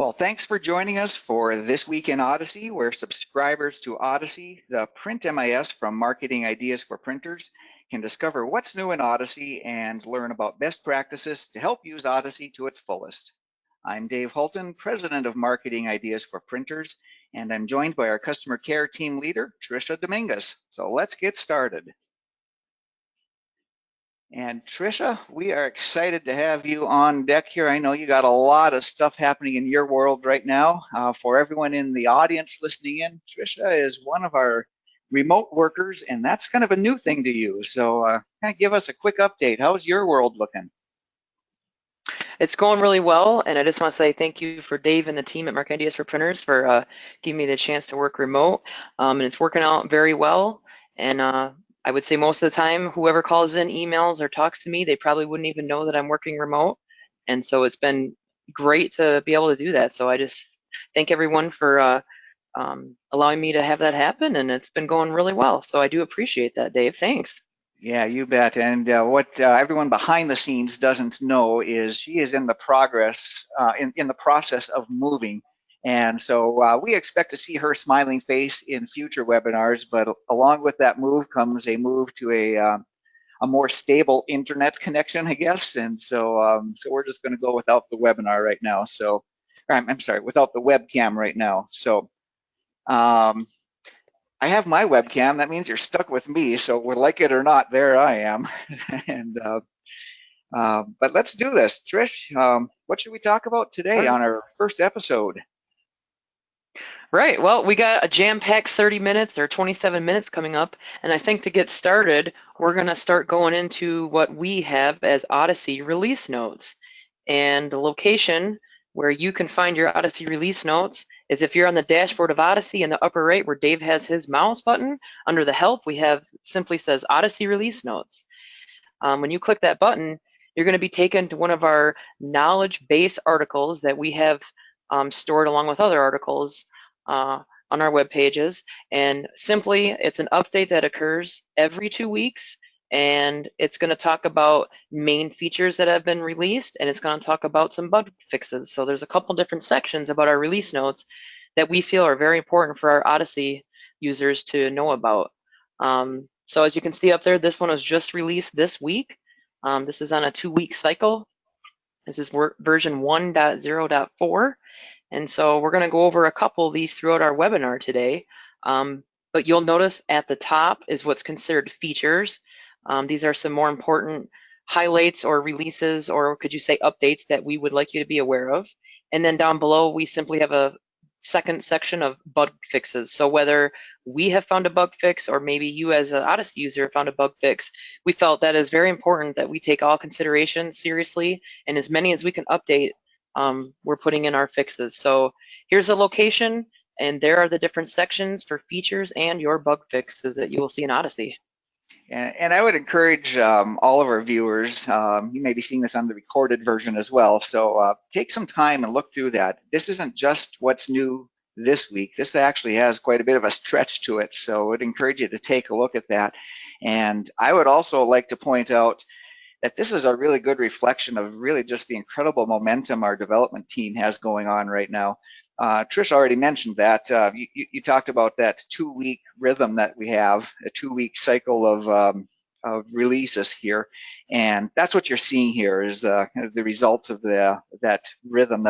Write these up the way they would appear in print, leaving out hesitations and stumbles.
Well, thanks for joining us for This Week in Odyssey, where subscribers to Odyssey, the print MIS from Marketing Ideas for Printers, can discover what's new in Odyssey and learn about best practices to help use Odyssey to its fullest. I'm Dave Hulton, President of Marketing Ideas for Printers, and I'm joined by our customer care team leader, Tricia Dominguez. So let's get started. And Tricia, we are excited to have you on deck here. I know you got a lot of stuff happening in your world right now. For everyone in the audience listening in, Tricia is one of our remote workers, and that's kind of a new thing to you. So kind of give us a quick update. How's your world looking? It's going really well, and I just want to say thank you for Dave and the team at Marketing Ideas for Printers for giving me the chance to work remote, and it's working out very well. And I would say most of the time, whoever calls in, emails, or talks to me, they probably wouldn't even know that I'm working remote. And so it's been great to be able to do that. So I just thank everyone for allowing me to have that happen, and it's been going really well. So I do appreciate that, Dave. Thanks. Yeah, you bet. And what everyone behind the scenes doesn't know is she is in the in the process of moving. And so we expect to see her smiling face in future webinars, but along with that move comes a move to a more stable internet connection, I guess. And so we're just going to go without the webinar right now. So I'm sorry, without the webcam right now. So um, I have my webcam. That means you're stuck with me. So we're like it or not, there I am. and but let's do this, Trish. What should we talk about All today right. on our first episode? Right. Well, we got a jam-packed 30 minutes or 27 minutes coming up, and I think to get started, we're going to start going into what we have as Odyssey release notes. And the location where you can find your Odyssey release notes is if you're on the dashboard of Odyssey in the upper right where Dave has his mouse button, under the help, we have simply says Odyssey release notes. When you click that button, you're going to be taken to one of our knowledge base articles that we have stored along with other articles on our web pages. And simply, it's an update that occurs every 2 weeks. And it's going to talk about main features that have been released, and it's going to talk about some bug fixes. So there's a couple different sections about our release notes that we feel are very important for our Odyssey users to know about. So as you can see up there, this one was just released this week. This is on a 2-week cycle. This is version 1.0.4. And so we're going to go over a couple of these throughout our webinar today. But you'll notice at the top is what's considered features. These are some more important highlights or releases, or could you say updates that we would like you to be aware of. And then down below, we simply have a second section of bug fixes. So whether we have found a bug fix or maybe you as an Odyssey user found a bug fix, we felt that is very important that we take all considerations seriously, and as many as we can update, we're putting in our fixes. So here's a location, and there are the different sections for features and your bug fixes that you will see in Odyssey. And I would encourage all of our viewers, you may be seeing this on the recorded version as well, so take some time and look through that. This isn't just what's new this week. This actually has quite a bit of a stretch to it, so I would encourage you to take a look at that. And I would also like to point out that this is a really good reflection of really just the incredible momentum our development team has going on right now. Trish already mentioned that. You talked about that 2-week rhythm that we have, a 2-week cycle of releases here, and that's what you're seeing here is the results of that rhythm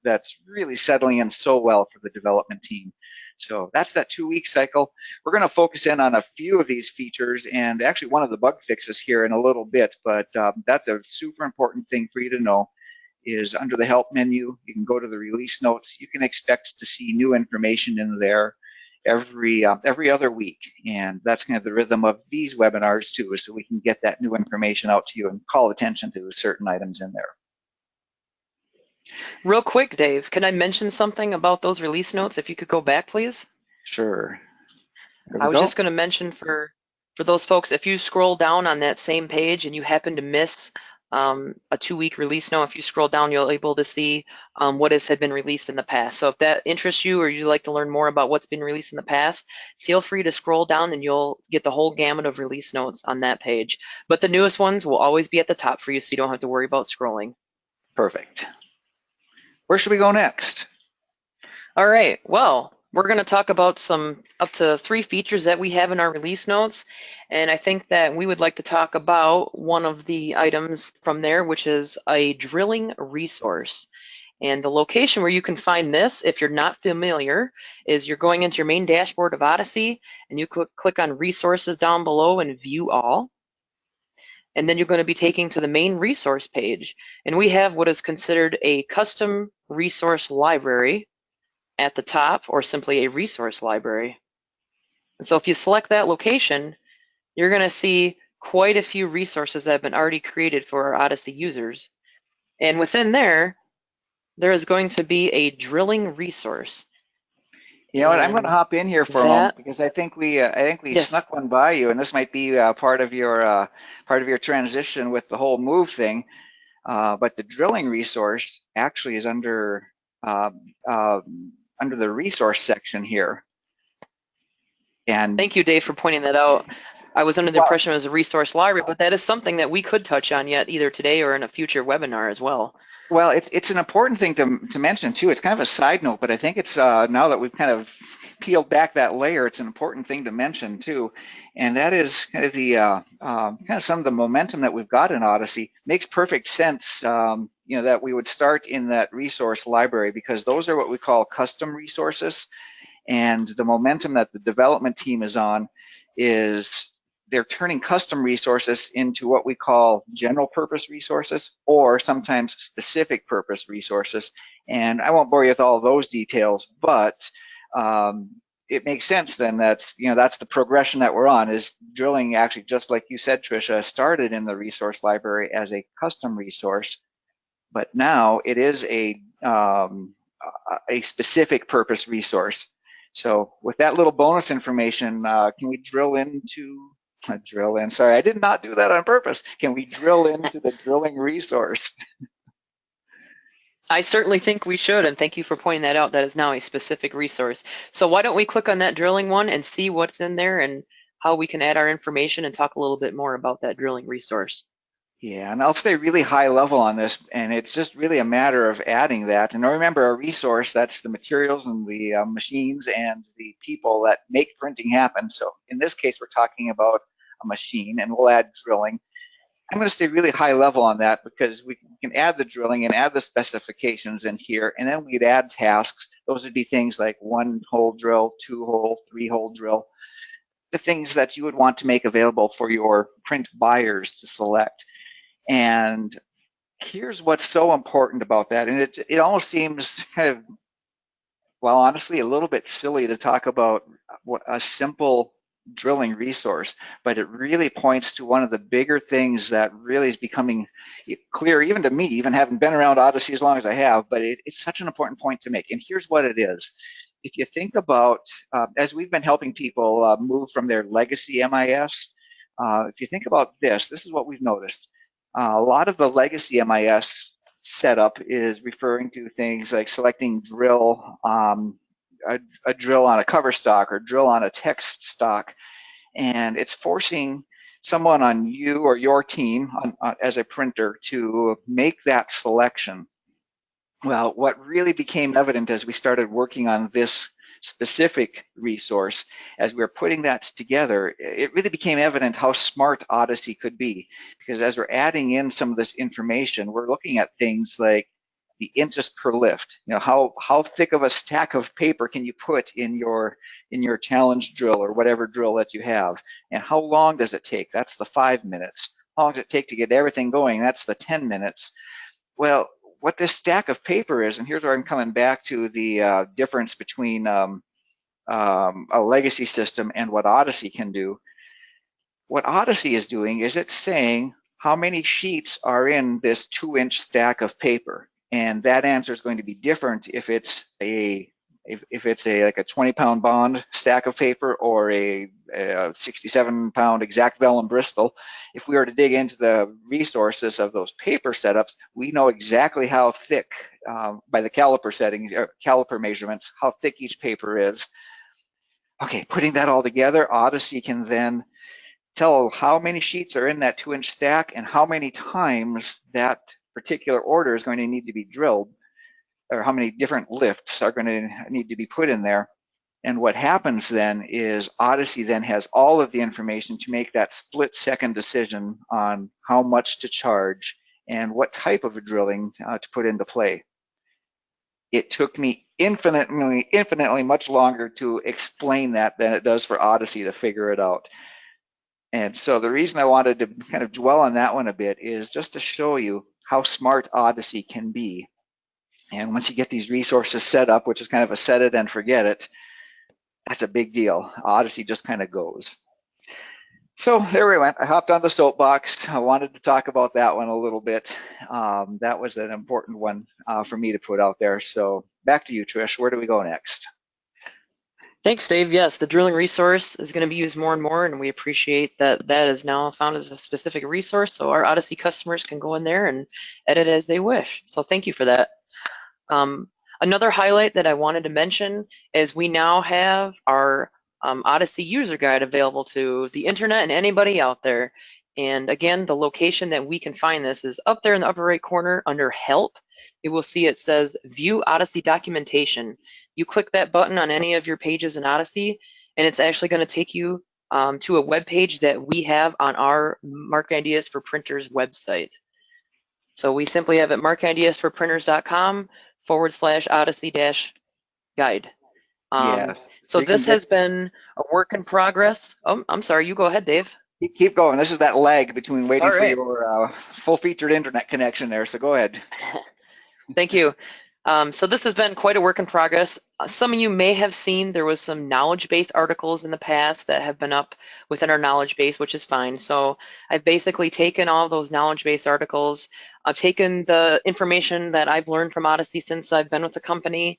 that's really settling in so well for the development team. So that's that 2-week cycle. We're going to focus in on a few of these features and actually one of the bug fixes here in a little bit, but that's a super important thing for you to know is under the help menu. You can go to the release notes. You can expect to see new information in there every other week, and that's kind of the rhythm of these webinars too, so we can get that new information out to you and call attention to certain items in there. Real quick, Dave, can I mention something about those release notes? If you could go back, please. Sure. There I we was go. just going to mention for those folks, if you scroll down on that same page and you happen to miss a 2-week release note, if you scroll down, you'll be able to see what had been released in the past. So if that interests you or you'd like to learn more about what's been released in the past, feel free to scroll down and you'll get the whole gamut of release notes on that page. But the newest ones will always be at the top for you, so you don't have to worry about scrolling. Perfect. Where should we go next? All right, well, we're going to talk about some up to 3 features that we have in our release notes. And I think that we would like to talk about one of the items from there, which is a drilling resource. And the location where you can find this, if you're not familiar, is you're going into your main dashboard of Odyssey and you click on resources down below and view all. And then you're going to be taken to the main resource page. And we have what is considered a custom resource library at the top, or simply a resource library. And so if you select that location, you're going to see quite a few resources that have been already created for our Odyssey users. And within there is going to be a drilling resource. You know what? I'm going to And hop in here for a moment that, because I think we yes, snuck one by you, and this might be part of your transition with the whole move thing. But the drilling resource actually is uh, uh, under the resource section here. And thank you, Dave, for pointing that out. I was under the well, impression it was a resource library, but that is something that we could touch on yet either today or in a future webinar as well. well, it's an important thing to mention too. It's kind of a side note, but I think it's now that we've kind of peeled back that layer, it's an important thing to mention too, and that is kind of the kind of some of the momentum that we've got in Odyssey. Makes perfect sense, that we would start in that resource library because those are what we call custom resources. And the momentum that the development team is on is they're turning custom resources into what we call general purpose resources or sometimes specific purpose resources. And I won't bore you with all those details, but it makes sense then that's the progression that we're on is drilling actually, just like you said, Tricia, started in the resource library as a custom resource, but now it is a specific purpose resource. So with that little bonus information, can we drill in? Sorry, I did not do that on purpose. Can we drill into the drilling resource? I certainly think we should, and thank you for pointing that out. That is now a specific resource. So why don't we click on that drilling one and see what's in there and how we can add our information and talk a little bit more about that drilling resource. Yeah, and I'll stay really high level on this, and it's just really a matter of adding that. And remember, a resource, that's the materials and the machines and the people that make printing happen. So in this case, we're talking about a machine, and we'll add drilling. I'm going to stay really high level on that because we can add the drilling and add the specifications in here, and then we'd add tasks. Those would be things like 1-hole drill, 2-hole, 3-hole drill, the things that you would want to make available for your print buyers to select. And here's what's so important about that. And it almost seems kind of, well, honestly, a little bit silly to talk about a simple drilling resource, but it really points to one of the bigger things that really is becoming clear, even to me, even having been around Odyssey as long as I have, but it's such an important point to make. And here's what it is. If you think about, as we've been helping people move from their legacy MIS, if you think about this is what we've noticed. A lot of the legacy MIS setup is referring to things like selecting a drill on a cover stock or drill on a text stock, and it's forcing someone on you or your team as a printer to make that selection. Well, what really became evident as we started working on this specific resource, as we were putting that together, it really became evident how smart Odyssey could be. Because as we're adding in some of this information, we're looking at things like the inches per lift. How thick of a stack of paper can you put in your challenge drill or whatever drill that you have, and how long does it take? That's the 5 minutes. How long does it take to get everything going? That's the 10 minutes. Well, what this stack of paper is, and here's where I'm coming back to the difference between a legacy system and what Odyssey can do. What Odyssey is doing is it's saying how many sheets are in this 2-inch stack of paper, and that answer is going to be different if it's a like a 20-pound bond stack of paper or a 67-pound exact vellum Bristol. If we were to dig into the resources of those paper setups, we know exactly how thick, by the caliper settings or caliper measurements, how thick each paper is. Okay, putting that all together, Odyssey can then tell how many sheets are in that 2-inch stack and how many times that particular order is going to need to be drilled. or how many different lifts are going to need to be put in there. And what happens then is Odyssey then has all of the information to make that split-second decision on how much to charge and what type of drilling to put into play. It took me infinitely much longer to explain that than it does for Odyssey to figure it out. And so the reason I wanted to kind of dwell on that one a bit is just to show you how smart Odyssey can be. And once you get these resources set up, which is kind of a set it and forget it, that's a big deal. Odyssey just kind of goes. So there we went. I hopped on the soapbox. I wanted to talk about that one a little bit. That was an important one for me to put out there. So back to you, Trish. Where do we go next? Thanks, Dave. Yes, the drilling resource is going to be used more and more, and we appreciate that that is now found as a specific resource, so our Odyssey customers can go in there and edit as they wish. So thank you for that. Um, Another highlight that I wanted to mention is we now have our Odyssey user guide available to the internet and anybody out there. And again, the location that we can find this is up there in the upper right corner under Help. You will see it says View Odyssey Documentation. You click that button on any of your pages in Odyssey, and it's actually going to take you to a web page that we have on our Marketing Ideas for Printers website. So we simply have it marketingideasforprinters.com/Odyssey-guide. Yes. So So you can this get has been a work in progress. Oh, I'm sorry, you go ahead, Dave. keep going. This is that lag between All waiting for right. your full-featured internet connection there. So go ahead. Thank you. So this has been quite a work in progress. Some of you may have seen there was some knowledge base articles in the past that have been up within our knowledge base, which is fine. So I've basically taken all those knowledge base articles. I've taken the information that I've learned from Odyssey since I've been with the company,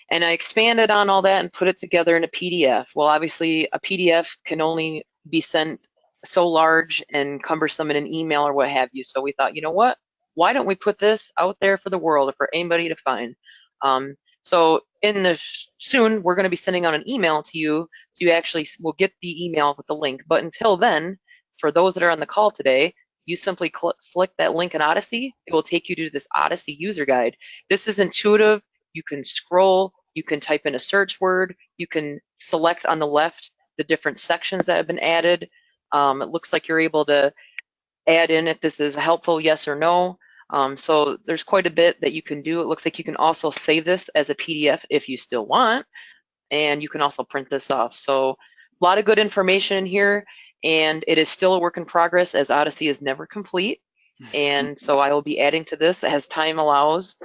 and I expanded on all that and put it together in a PDF. Well, obviously, a PDF can only be sent so large and cumbersome in an email or what have you. So we thought, you know what? Why don't we put this out there for the world or for anybody to find? So in the soon, we're going to be sending out an email to you, so you actually will get the email with the link. But until then, for those that are on the call today, you simply select that link in Odyssey. It will take you to this Odyssey user guide. This is intuitive. You can scroll, you can type in a search word, you can select on the left the different sections that have been added. It looks like you're able to add in if this is helpful, yes or no. So there's quite a bit that you can do. It looks like you can also save this as a PDF if you still want, and you can also print this off. So a lot of good information in here, and it is still a work in progress as Odyssey is never complete. And so I will be adding to this as time allows.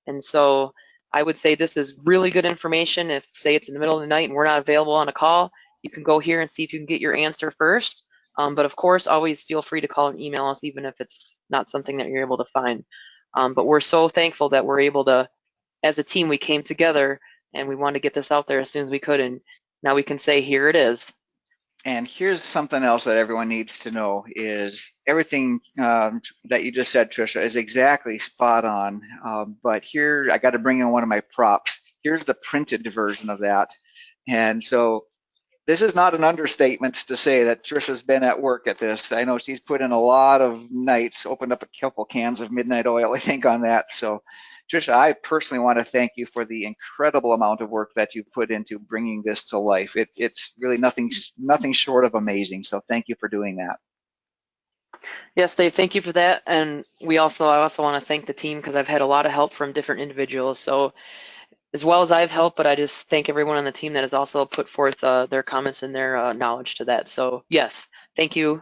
And so I would say this is really good information. If, say, it's in the middle of the night and we're not available on a call, you can go here and see if you can get your answer first. But of course, always feel free to call and email us, even if it's not something that you're able to find. But we're so thankful that we're able to, as a team, we came together and we wanted to get this out there as soon as we could. And now we can say, here it is. And here's something else that everyone needs to know is everything that you just said, Tricia, is exactly spot on. But here, I got to bring in one of my props. Here's the printed version of that. And so this is not an understatement to say that Tricia's been at work at this. I know she's put in a lot of nights, opened up a couple cans of midnight oil, I think, on that. So Tricia, I personally want to thank you for the incredible amount of work that you put into bringing this to life. It's really nothing short of amazing. So thank you for doing that. Yes, Dave, thank you for that. And I also want to thank the team because I've had a lot of help from different individuals. So as well as I've helped, but I just thank everyone on the team that has also put forth their comments and their knowledge to that. So yes, thank you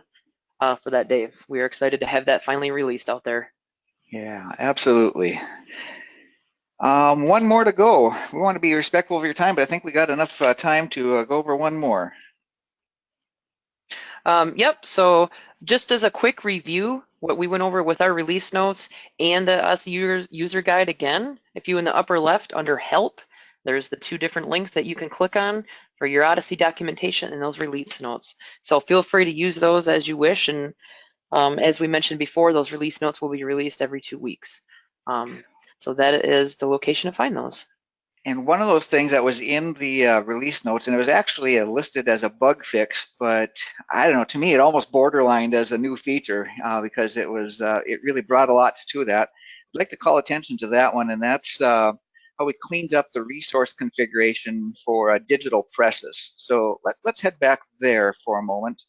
for that, Dave. We are excited to have that finally released out there. Yeah, absolutely. One more to go. We want to be respectful of your time, but I think we got enough time to go over one more. Yep, so just as a quick review, what we went over with our release notes and the us user guide again, if you in the upper left under help, there's the two different links that you can click on for your Odyssey documentation and those release notes. So feel free to use those as you wish. And as we mentioned before, those release notes will be released every 2 weeks. So that is the location to find those. And one of those things that was in the release notes, and it was actually listed as a bug fix, but I don't know, to me it almost borderlined as a new feature because it really brought a lot to that. I'd like to call attention to that one, and that's how we cleaned up the resource configuration for digital presses. So let's head back there for a moment.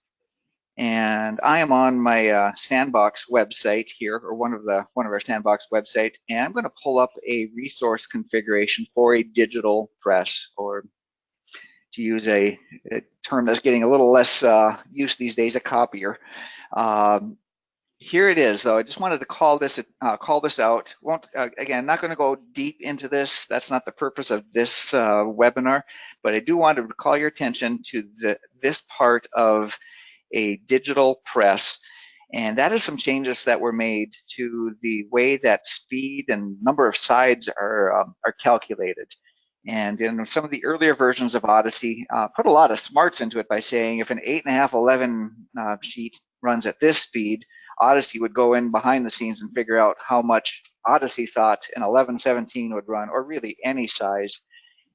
And I am on my Sandbox website here, or one of our Sandbox websites, and I'm going to pull up a resource configuration for a digital press, or to use a term that's getting a little less use these days, a copier. Um, Here it is, though. I just wanted to call this out. Won't again, not going to go deep into this. That's not the purpose of this webinar, but I do want to call your attention to this part of a digital press, and that is some changes that were made to the way that speed and number of sides are calculated. And in some of the earlier versions of Odyssey, put a lot of smarts into it by saying if an 8.5, 11 sheet runs at this speed, Odyssey would go in behind the scenes and figure out how much Odyssey thought an 1117 would run, or really any size.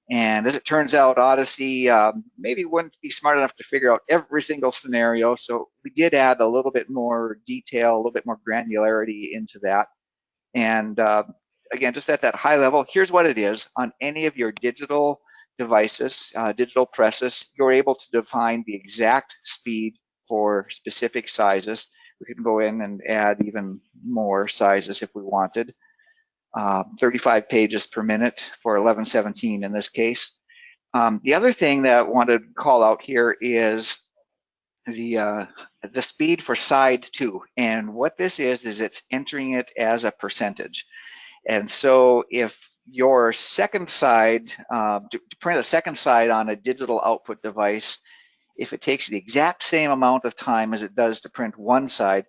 And as it turns out, Odyssey maybe wouldn't be smart enough to figure out every single scenario. So we did add a little bit more detail, a little bit more granularity into that. And again, just at that high level, here's what it is. On any of your digital devices, digital presses, you're able to define the exact speed for specific sizes. We can go in and add even more sizes if we wanted. 35 pages per minute for 1117 in this case. The other thing that I want to call out here is the speed for side 2. And what this is it's entering it as a percentage. And so if your second side, to print a second side on a digital output device, if it takes the exact same amount of time as it does to print one side,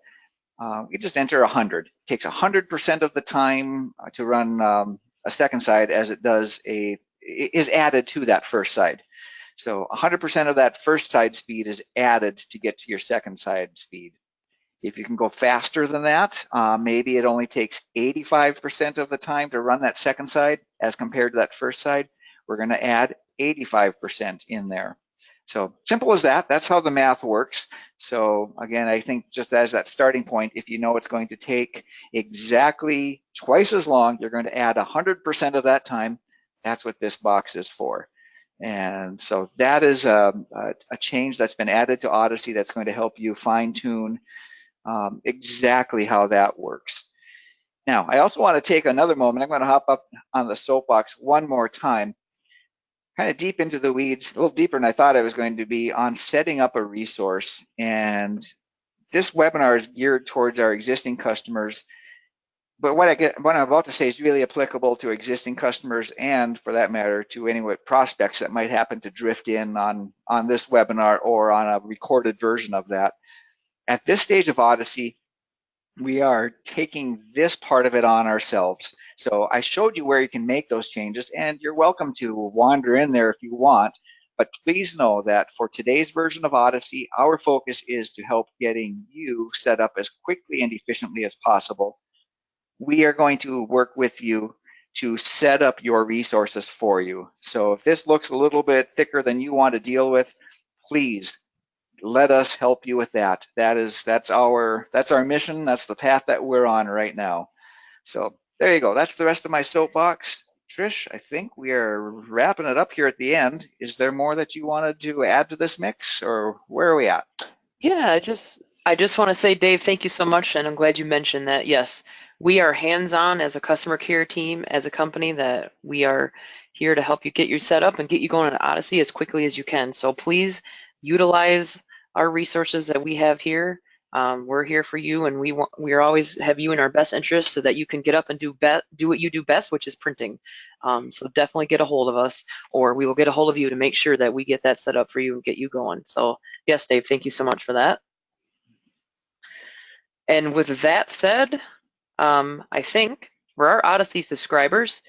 you just enter 100. It takes 100% of the time to run a second side as it does is added to that first side. So 100% of that first side speed is added to get to your second side speed. If you can go faster than that, maybe it only takes 85% of the time to run that second side as compared to that first side. We're going to add 85% in there. So simple as that. That's how the math works. So again, I think just as that starting point, if you know it's going to take exactly twice as long, you're going to add 100% of that time. That's what this box is for. And so that is a change that's been added to Odyssey that's going to help you fine tune exactly how that works. Now, I also want to take another moment. I'm going to hop up on the soapbox one more time, kind of deep into the weeds, a little deeper than I thought I was going to be, on setting up a resource. And this webinar is geared towards our existing customers, but what I'm about to say is really applicable to existing customers and, for that matter, to any prospects that might happen to drift in on this webinar or on a recorded version of that. At this stage of Odyssey, we are taking this part of it on ourselves. So I showed you where you can make those changes, and you're welcome to wander in there if you want. But please know that for today's version of Odyssey, our focus is to help getting you set up as quickly and efficiently as possible. We are going to work with you to set up your resources for you. So if this looks a little bit thicker than you want to deal with, please let us help you with that. That's our mission. That's the path that we're on right now. So there you go. That's the rest of my soapbox. Trish, I think we are wrapping it up here at the end. Is there more that you wanted to add to this mix, or where are we at? Yeah, I just want to say, Dave, thank you so much, and I'm glad you mentioned that. Yes, we are hands-on as a customer care team, as a company, that we are here to help you get you set up and get you going on Odyssey as quickly as you can. So please utilize our resources that we have here. We're here for you, and we are always have you in our best interest so that you can get up and do what you do best, which is printing. So definitely get a hold of us, or we will get a hold of you to make sure that we get that set up for you and get you going. So yes, Dave, thank you so much for that. And with that said, I think for our Odyssey subscribers,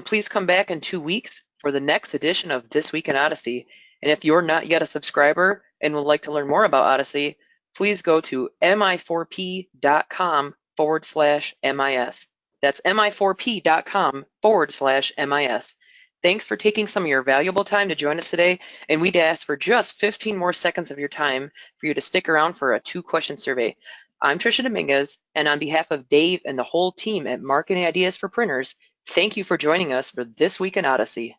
please come back in 2 weeks for the next edition of This Week in Odyssey. And if you're not yet a subscriber and would like to learn more about Odyssey, please go to mi4p.com/MIS. That's mi4p.com/MIS. Thanks for taking some of your valuable time to join us today, and we'd ask for just 15 more seconds of your time for you to stick around for a 2-question survey. I'm Tricia Dominguez, and on behalf of Dave and the whole team at Marketing Ideas for Printers, Thank you for joining us for This Week in Odyssey.